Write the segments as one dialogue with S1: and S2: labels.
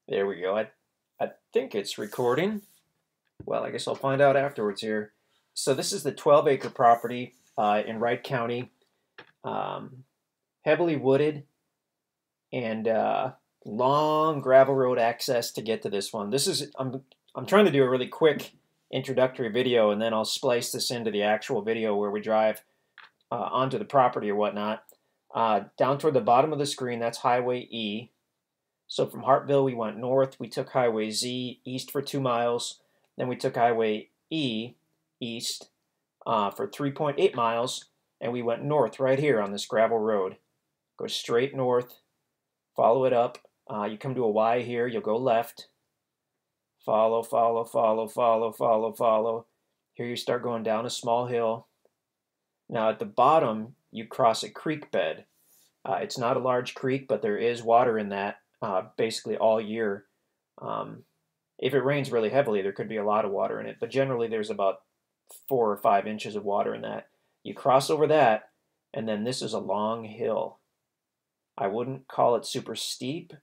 S1: There we go. I think it's recording. Well, I guess I'll find out afterwards here. So this is the 12-acre property in Wright County, um, heavily wooded and long gravel road access to get to this one. I'm trying to do a really quick introductory video, and then I'll splice this into the actual video where we drive onto the property or whatnot. Down toward the bottom of the screen, that's Highway E. So from Hartville, we went north. We took Highway Z east for 2 miles. Then we took Highway E east for 3.8 miles. And we went north right here on this gravel road. Go straight north, follow it up. You come to a Y here, you'll go left. Follow, follow, follow, follow, follow, follow. Here you start going down a small hill. Now at the bottom, you cross a creek bed. It's not a large creek, but there is water in that basically all year. If it rains really heavily, there could be a lot of water in it, but generally there's about 4 or 5 inches of water in that. You cross over that, and then this is a long hill. I wouldn't call it super steep,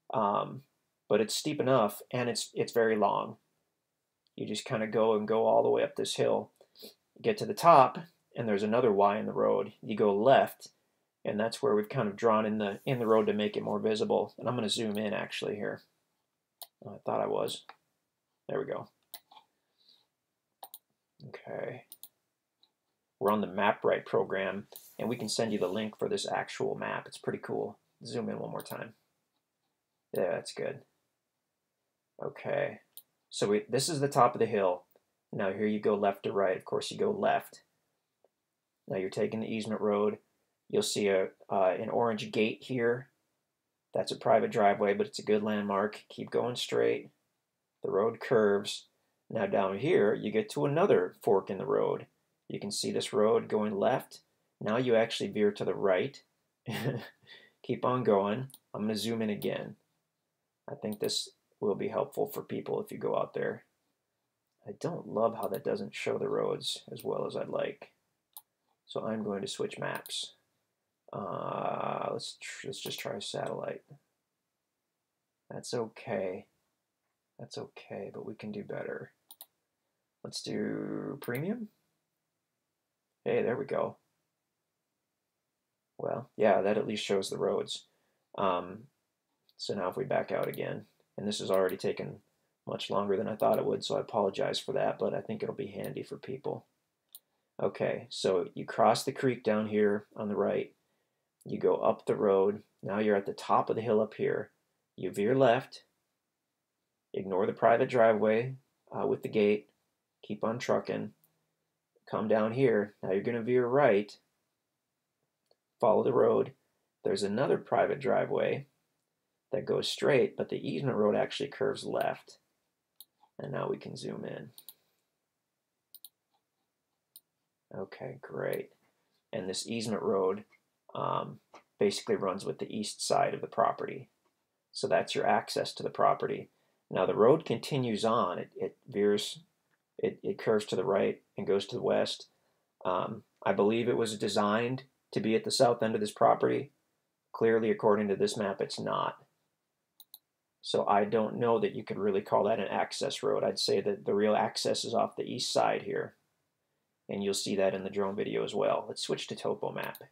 S1: but it's steep enough, and it's very long. You just kind of go all the way up this hill. Get to the top, and there's another Y in the road. You go left, and that's where we've kind of drawn in the road to make it more visible. And I'm going to zoom in actually here. I thought I was. There we go. Okay. We're on the MapRight program, and we can send you the link for this actual map. It's pretty cool. Zoom in one more time. Yeah, that's good. Okay. So this is the top of the hill. Now here you go left to right. Of course, you go left. Now you're taking the easement road. You'll see an orange gate here. That's a private driveway, but it's a good landmark. Keep going straight. The road curves. Now down here, you get to another fork in the road. You can see this road going left. Now you actually veer to the right. Keep on going. I'm going to zoom in again. I think this will be helpful for people if you go out there. I don't love how that doesn't show the roads as well as I'd like. So I'm going to switch maps. Let's just try satellite. That's okay. That's okay, but we can do better. Let's do premium. Hey, there we go. Well, yeah, that at least shows the roads. So now if we back out again, and this has already taken much longer than I thought it would, so I apologize for that, but I think it'll be handy for people. Okay, so you cross the creek down here on the right. You go up the road. Now you're at the top of the hill up here. You veer left. Ignore the private driveway with the gate. Keep on trucking. Come down here. Now you're going to veer right. Follow the road. There's another private driveway that goes straight, but the easement road actually curves left. And now we can zoom in. Okay, great. And this easement road basically runs with the east side of the property. So that's your access to the property. Now the road continues on. It veers, it curves to the right and goes to the west. I believe it was designed to be at the south end of this property. Clearly, according to this map, it's not. So I don't know that you could really call that an access road. I'd say that the real access is off the east side here. And you'll see that in the drone video as well. Let's switch to topo map.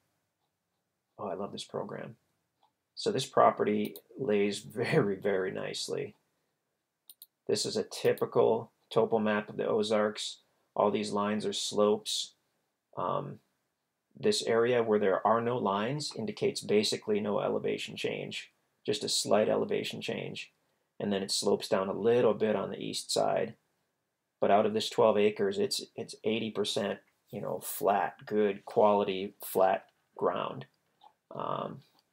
S1: Oh, I love this program. So this property lays very, very nicely. This is a typical topo map of the Ozarks. All these lines are slopes. This area where there are no lines indicates basically no elevation change, just a slight elevation change. And then it slopes down a little bit on the east side. But out of this 12 acres, it's 80%, flat, good quality, flat ground.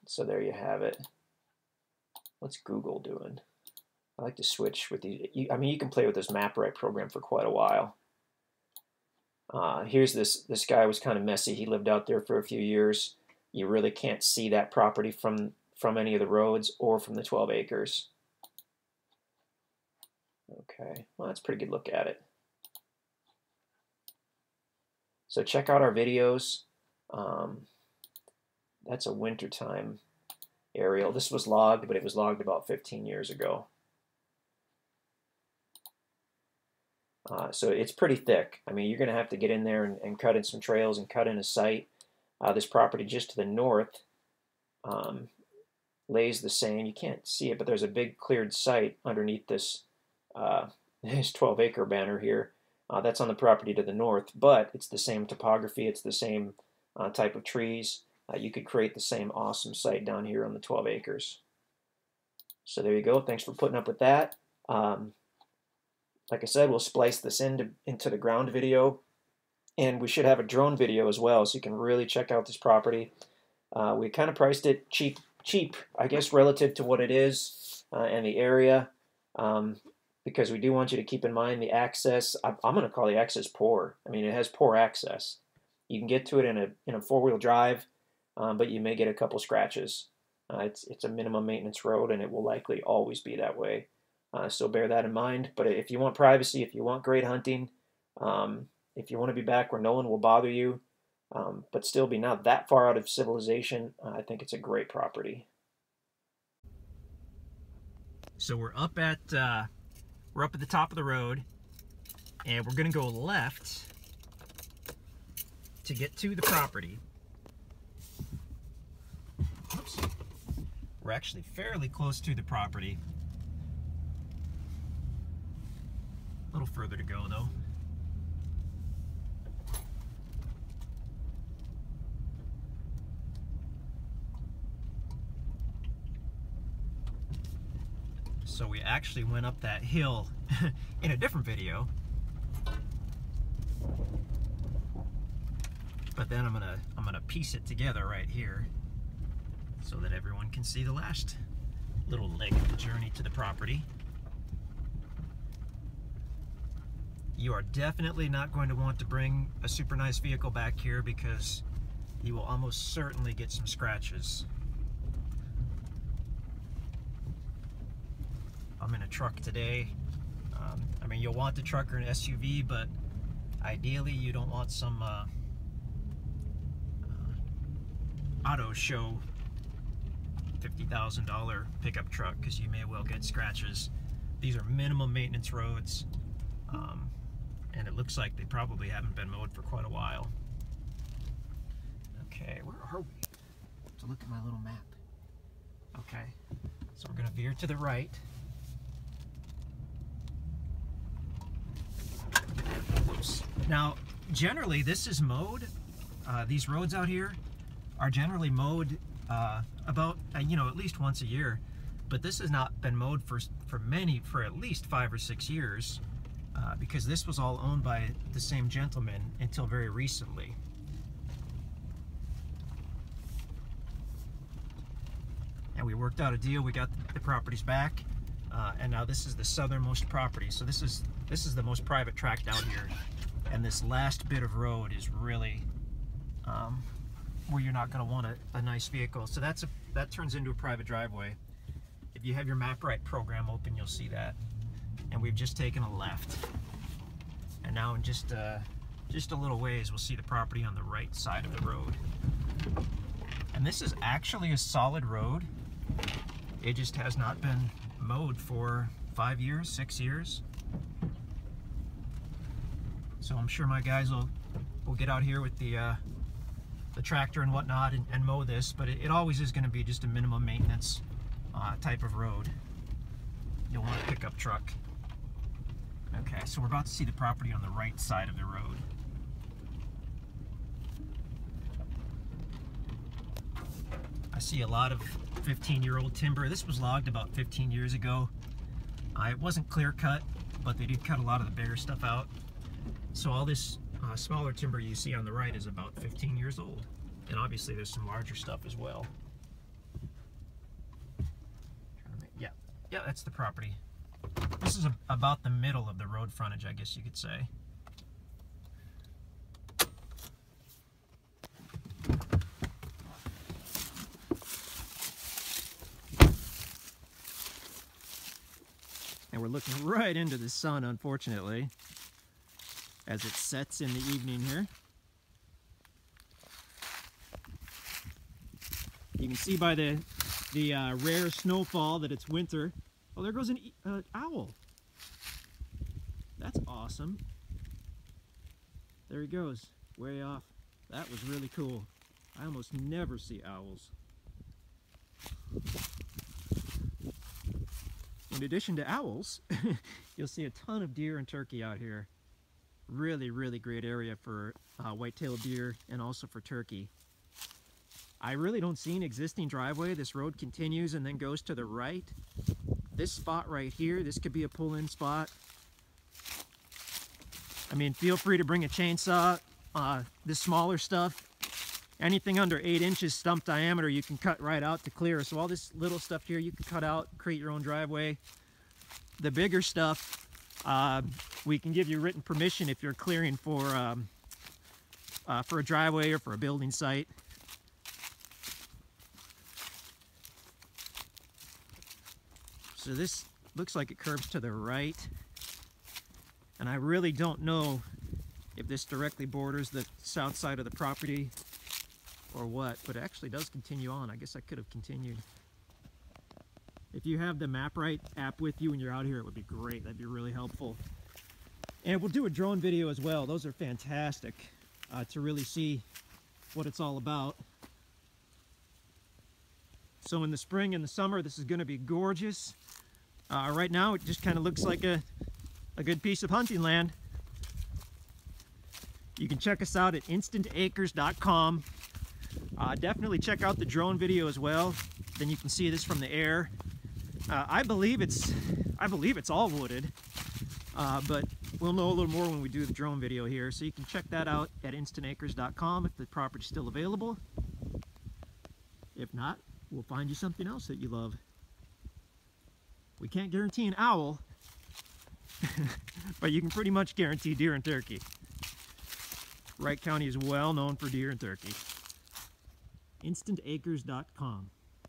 S1: So there you have it. What's Google doing? I like to switch with these. You can play with this MapRight program for quite a while. Here's this guy was kind of messy. He lived out there for a few years. You really can't see that property from any of the roads or from the 12 acres. Okay, well, that's a pretty good look at it. So check out our videos. That's a wintertime aerial. This was logged, but it was logged about 15 years ago. So it's pretty thick. I mean, you're going to have to get in there and cut in some trails and cut in a site. This property just to the north um, lays the same. You can't see it, but there's a big cleared site underneath this this 12-acre banner here. That's on the property to the north, but it's the same topography. It's the same type of trees. You could create the same awesome site down here on the 12 acres. So there you go. Thanks for putting up with that. Like I said, we'll splice this into the ground video, and we should have a drone video as well, so you can really check out this property. We kind of priced it cheap, I guess, relative to what it is and the area, because we do want you to keep in mind the access. I'm going to call the access poor. I mean, it has poor access. You can get to it in a four-wheel drive, but you may get a couple scratches. It's a minimum maintenance road, and it will likely always be that way. So bear that in mind. But if you want privacy, if you want great hunting, if you want to be back where no one will bother you, but still be not that far out of civilization, I think it's a great property. So we're up at the top of the road, and we're going to go left to get to the property. Oops. We're actually fairly close to the property. A little further to go, though. So we actually went up that hill in a different video. But then I'm gonna piece it together right here so that everyone can see the last little leg of the journey to the property. You are definitely not going to want to bring a super nice vehicle back here, because you will almost certainly get some scratches. I'm in a truck today. I mean, you'll want the truck or an SUV, but ideally you don't want some auto show $50,000 pickup truck, because you may well get scratches. These are minimum maintenance roads, and it looks like they probably haven't been mowed for quite a while. Okay, where are we? To look at my little map. Okay, so we're gonna veer to the right. Whoops. Now, generally this is mowed. These roads out here are generally mowed about at least once a year, but this has not been mowed for at least 5 or 6 years, because this was all owned by the same gentleman until very recently. And we worked out a deal. We got the properties back, and now this is the southernmost property. So this is the most private tract out here, and this last bit of road is really where you're not going to want a nice vehicle. So that turns into a private driveway. If you have your MapRight program open, you'll see that. And we've just taken a left, and now in just a little ways we'll see the property on the right side of the road. And this is actually a solid road. It just has not been mowed for 5 years, 6 years. So I'm sure my guys will get out here with the tractor and whatnot and mow this, but it always is going to be just a minimum maintenance type of road. You'll want a pickup truck. Okay, so we're about to see the property on the right side of the road. I see a lot of 15-year-old timber. This was logged about 15 years ago. It wasn't clear cut, but they did cut a lot of the bigger stuff out. So all this smaller timber you see on the right is about 15 years old. And obviously there's some larger stuff as well. Yeah, that's the property. This is about the middle of the road frontage, I guess you could say. And we're looking right into the sun, unfortunately, as it sets in the evening here. You can see by the rare snowfall that it's winter. Oh, there goes an owl. That's awesome. There he goes, way off. That was really cool. I almost never see owls. In addition to owls, you'll see a ton of deer and turkey out here. Really, really great area for white-tailed deer and also for turkey. I really don't see an existing driveway. This road continues and then goes to the right. This spot right here, this could be a pull-in spot. I mean, feel free to bring a chainsaw. This smaller stuff, anything under 8 inches stump diameter, you can cut right out to clear. So all this little stuff here, you can cut out, create your own driveway. The bigger stuff, we can give you written permission if you're clearing for a driveway or for a building site. So this looks like it curves to the right. And I really don't know if this directly borders the south side of the property or what, but it actually does continue on. I guess I could have continued. If you have the MapRight app with you and you're out here, it would be great. That'd be really helpful. And we'll do a drone video as well. Those are fantastic to really see what it's all about. So in the spring and the summer, this is going to be gorgeous. Right now, it just kind of looks like a good piece of hunting land. You can check us out at InstantAcres.com. Definitely check out the drone video as well. Then you can see this from the air. I believe it's all wooded, but we'll know a little more when we do the drone video here. So you can check that out at InstantAcres.com if the property's still available. If not, we'll find you something else that you love. We can't guarantee an owl, but you can pretty much guarantee deer and turkey. Wright County is well known for deer and turkey. InstantAcres.com.